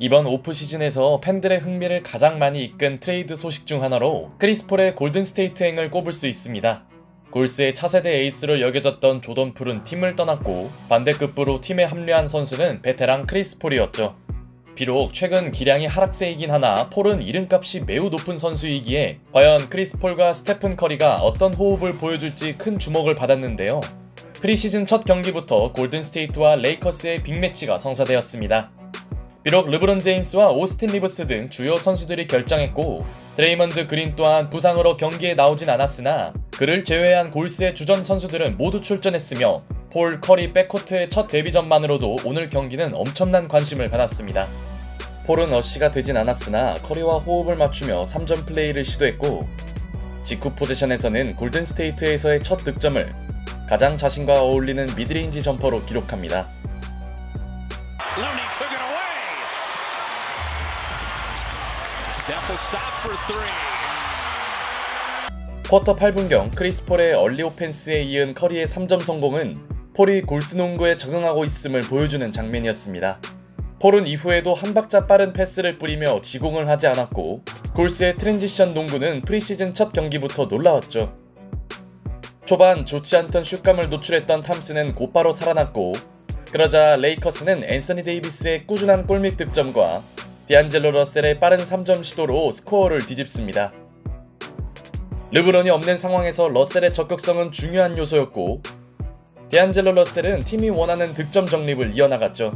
이번 오프 시즌에서 팬들의 흥미를 가장 많이 이끈 트레이드 소식 중 하나로 크리스 폴의 골든스테이트행을 꼽을 수 있습니다. 골스의 차세대 에이스로 여겨졌던 조던 풀은 팀을 떠났고 반대급부로 팀에 합류한 선수는 베테랑 크리스 폴이었죠. 비록 최근 기량이 하락세이긴 하나 폴은 이름값이 매우 높은 선수이기에 과연 크리스 폴과 스테픈 커리가 어떤 호흡을 보여줄지 큰 주목을 받았는데요. 프리시즌 첫 경기부터 골든스테이트와 레이커스의 빅매치가 성사되었습니다. 비록 르브론 제임스와 오스틴 리브스 등 주요 선수들이 결장했고 드레이먼드 그린 또한 부상으로 경기에 나오진 않았으나 그를 제외한 골스의 주전 선수들은 모두 출전했으며 폴, 커리 백코트의 첫 데뷔전만으로도 오늘 경기는 엄청난 관심을 받았습니다. 폴은 어시가 되진 않았으나 커리와 호흡을 맞추며 3점 플레이를 시도했고 직후 포지션에서는 골든스테이트에서의 첫 득점을 가장 자신과 어울리는 미드레인지 점퍼로 기록합니다. 쿼터 8분경 크리스 폴의 얼리 오펜스에 이은 커리의 3점 성공은 폴이 골스 농구에 적응하고 있음을 보여주는 장면이었습니다. 폴은 이후에도 한 박자 빠른 패스를 뿌리며 지공을 하지 않았고 골스의 트랜지션 농구는 프리시즌 첫 경기부터 놀라웠죠. 초반 좋지 않던 슛감을 노출했던 탐슨은 곧바로 살아났고 그러자 레이커스는 앤서니 데이비스의 꾸준한 골밑 득점과 디안젤로 러셀의 빠른 3점 시도로 스코어를 뒤집습니다. 르브론이 없는 상황에서 러셀의 적극성은 중요한 요소였고 디안젤로 러셀은 팀이 원하는 득점 정립을 이어나갔죠.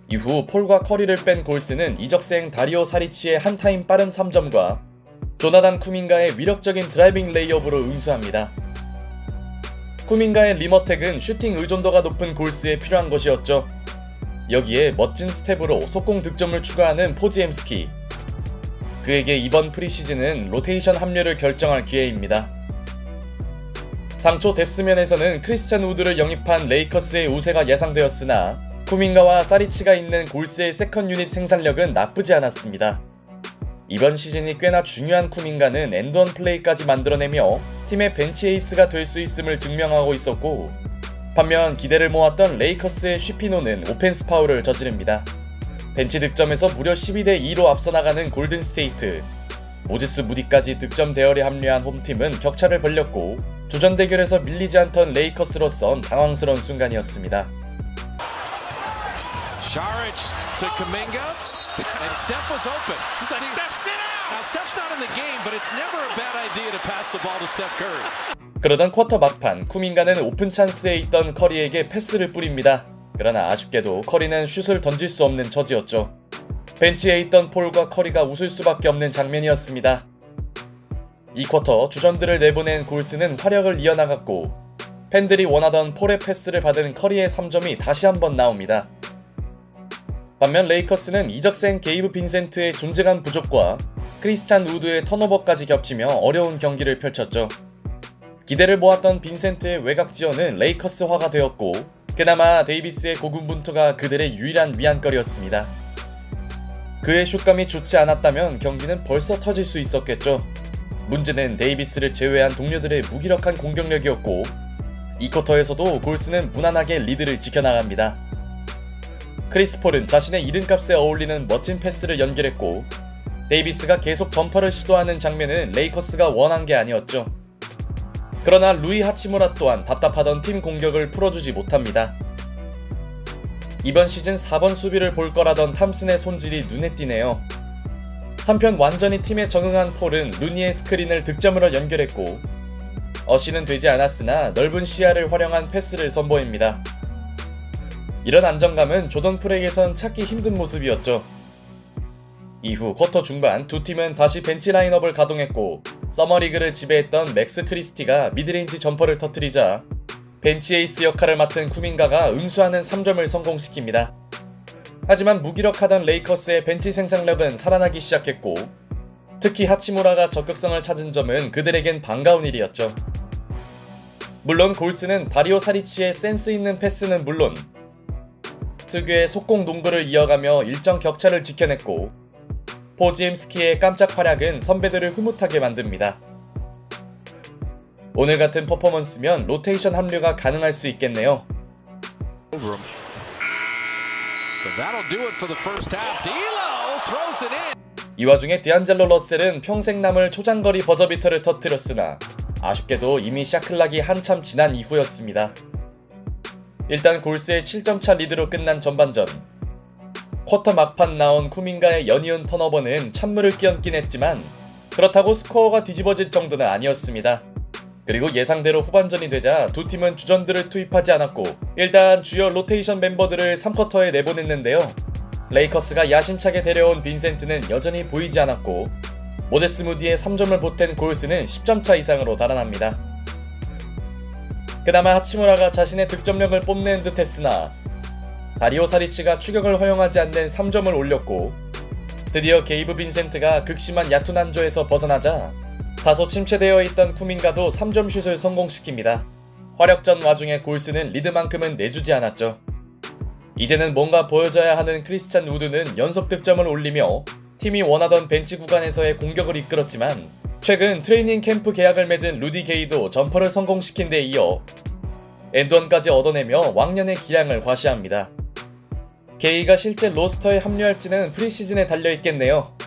이후 폴과 커리를 뺀 골스는 이적생 다리오 사리치의 한타임 빠른 3점과 조나단 쿠민가의 위력적인 드라이빙 레이업으로 응수합니다. 쿠민가의 림어택은 슈팅 의존도가 높은 골스에 필요한 것이었죠. 여기에 멋진 스텝으로 속공 득점을 추가하는 포지엠스키. 그에게 이번 프리시즌은 로테이션 합류를 결정할 기회입니다. 당초 뎁스면에서는 크리스찬 우드를 영입한 레이커스의 우세가 예상되었으나 쿠민가와 사리치가 있는 골스의 세컨 유닛 생산력은 나쁘지 않았습니다. 이번 시즌이 꽤나 중요한 쿠민가는 엔드원 플레이까지 만들어내며 팀의 벤치 에이스가 될 수 있음을 증명하고 있었고 반면 기대를 모았던 레이커스의 쉬피노는 오펜스 파울을 저지릅니다. 벤치 득점에서 무려 12대2로 앞서 나가는 골든스테이트. 모지스 무디까지 득점 대열에 합류한 홈팀은 격차를 벌렸고 주전 대결에서 밀리지 않던 레이커스로선 당황스러운 순간이었습니다. 그러던 쿼터 막판 쿠민가는 오픈 찬스에 있던 커리에게 패스를 뿌립니다. 그러나 아쉽게도 커리는 슛을 던질 수 없는 처지였죠. 벤치에 있던 폴과 커리가 웃을 수밖에 없는 장면이었습니다. 이 쿼터 주전들을 내보낸 골스는 화력을 이어나갔고 팬들이 원하던 폴의 패스를 받은 커리의 3점이 다시 한번 나옵니다. 반면 레이커스는 이적생 게이브 빈센트의 존재감 부족과 크리스찬 우드의 턴오버까지 겹치며 어려운 경기를 펼쳤죠. 기대를 모았던 빈센트의 외곽 지원은 레이커스화가 되었고 그나마 데이비스의 고군분투가 그들의 유일한 위안거리였습니다. 그의 슛감이 좋지 않았다면 경기는 벌써 터질 수 있었겠죠. 문제는 데이비스를 제외한 동료들의 무기력한 공격력이었고 이 쿼터에서도 골스는 무난하게 리드를 지켜나갑니다. 크리스 폴은 자신의 이름값에 어울리는 멋진 패스를 연결했고 데이비스가 계속 점퍼를 시도하는 장면은 레이커스가 원한 게 아니었죠. 그러나 루이 하치무라 또한 답답하던 팀 공격을 풀어주지 못합니다. 이번 시즌 4번 수비를 볼 거라던 탐슨의 손질이 눈에 띄네요. 한편 완전히 팀에 적응한 폴은 루니의 스크린을 득점으로 연결했고 어시는 되지 않았으나 넓은 시야를 활용한 패스를 선보입니다. 이런 안정감은 조던 풀에게선 찾기 힘든 모습이었죠. 이후 쿼터 중반 두 팀은 다시 벤치 라인업을 가동했고 서머리그를 지배했던 맥스 크리스티가 미드레인지 점퍼를 터뜨리자 벤치 에이스 역할을 맡은 쿠민가가 응수하는 3점을 성공시킵니다. 하지만 무기력하던 레이커스의 벤치 생산력은 살아나기 시작했고 특히 하치무라가 적극성을 찾은 점은 그들에겐 반가운 일이었죠. 물론 골스는 다리오 사리치의 센스 있는 패스는 물론 특유의 속공 농구를 이어가며 일정 격차를 지켜냈고 포지엠스키의 깜짝 활약은 선배들을 흐뭇하게 만듭니다. 오늘 같은 퍼포먼스면 로테이션 합류가 가능할 수 있겠네요. 이 와중에 디안젤로 러셀은 평생 남을 초장거리 버저비터를 터뜨렸으나 아쉽게도 이미 샤클락이 한참 지난 이후였습니다. 일단 골스의 7점차 리드로 끝난 전반전. 쿼터 막판 나온 쿠민가의 연이은 턴오버는 찬물을 끼얹긴 했지만 그렇다고 스코어가 뒤집어질 정도는 아니었습니다. 그리고 예상대로 후반전이 되자 두 팀은 주전들을 투입하지 않았고 일단 주요 로테이션 멤버들을 3쿼터에 내보냈는데요. 레이커스가 야심차게 데려온 빈센트는 여전히 보이지 않았고 모제스 무디의 3점을 보탠 골스는 10점차 이상으로 달아납니다. 그나마 하치무라가 자신의 득점력을 뽐내는 듯 했으나 다리오 사리치가 추격을 허용하지 않는 3점을 올렸고 드디어 게이브 빈센트가 극심한 얕은 한조에서 벗어나자 다소 침체되어 있던 쿠민가도 3점 슛을 성공시킵니다. 화력전 와중에 골스는 리드만큼은 내주지 않았죠. 이제는 뭔가 보여줘야 하는 크리스찬 우드는 연속 득점을 올리며 팀이 원하던 벤치 구간에서의 공격을 이끌었지만 최근 트레이닝 캠프 계약을 맺은 루디 게이도 점퍼를 성공시킨 데 이어 엔드원까지 얻어내며 왕년의 기량을 과시합니다. 게이가 실제 로스터에 합류할지는 프리시즌에 달려있겠네요.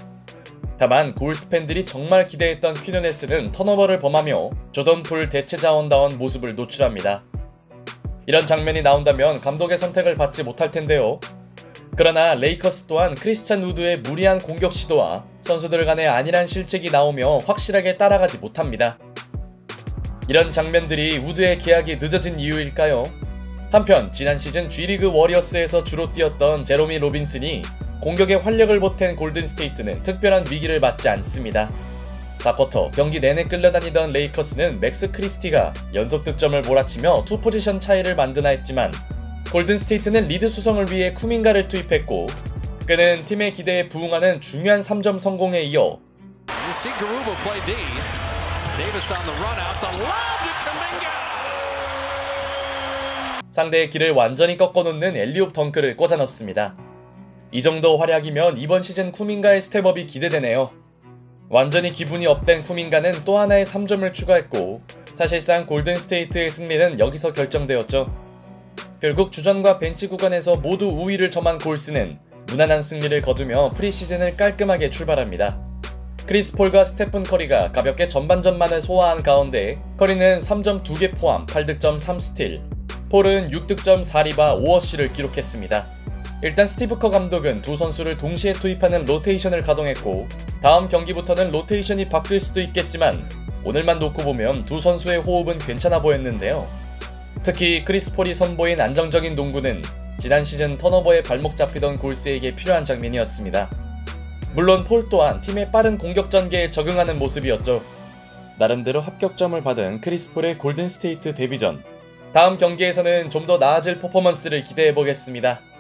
다만 골스 팬들이 정말 기대했던 퀴노네스는 턴오버를 범하며 조던 풀 대체 자원다운 모습을 노출합니다. 이런 장면이 나온다면 감독의 선택을 받지 못할 텐데요. 그러나 레이커스 또한 크리스찬 우드의 무리한 공격 시도와 선수들 간의 안일한 실책이 나오며 확실하게 따라가지 못합니다. 이런 장면들이 우드의 계약이 늦어진 이유일까요? 한편 지난 시즌 G리그 워리어스에서 주로 뛰었던 제로미 로빈슨이 공격의 활력을 보탠 골든스테이트는 특별한 위기를 맞지 않습니다. 4쿼터 경기 내내 끌려다니던 레이커스는 맥스 크리스티가 연속 득점을 몰아치며 투 포지션 차이를 만드나 했지만 골든스테이트는 리드 수성을 위해 쿠민가를 투입했고 그는 팀의 기대에 부응하는 중요한 3점 성공에 이어 상대의 길을 완전히 꺾어놓는 엘리옵 덩크를 꽂아 넣습니다. 이 정도 활약이면 이번 시즌 쿠민가의 스텝업이 기대되네요. 완전히 기분이 업된 쿠민가는 또 하나의 3점을 추가했고 사실상 골든스테이트의 승리는 여기서 결정되었죠. 결국 주전과 벤치 구간에서 모두 우위를 점한 골스는 무난한 승리를 거두며 프리시즌을 깔끔하게 출발합니다. 크리스 폴과 스테픈 커리가 가볍게 전반전만을 소화한 가운데 커리는 3점 2개 포함 8득점 3스틸, 폴은 6득점 4리바 5어시를 기록했습니다. 일단 스티브 커 감독은 두 선수를 동시에 투입하는 로테이션을 가동했고 다음 경기부터는 로테이션이 바뀔 수도 있겠지만 오늘만 놓고 보면 두 선수의 호흡은 괜찮아 보였는데요. 특히 크리스 폴이 선보인 안정적인 농구는 지난 시즌 턴오버에 발목 잡히던 골스에게 필요한 장면이었습니다. 물론 폴 또한 팀의 빠른 공격 전개에 적응하는 모습이었죠. 나름대로 합격점을 받은 크리스 폴의 골든스테이트 데뷔전. 다음 경기에서는 좀 더 나아질 퍼포먼스를 기대해보겠습니다.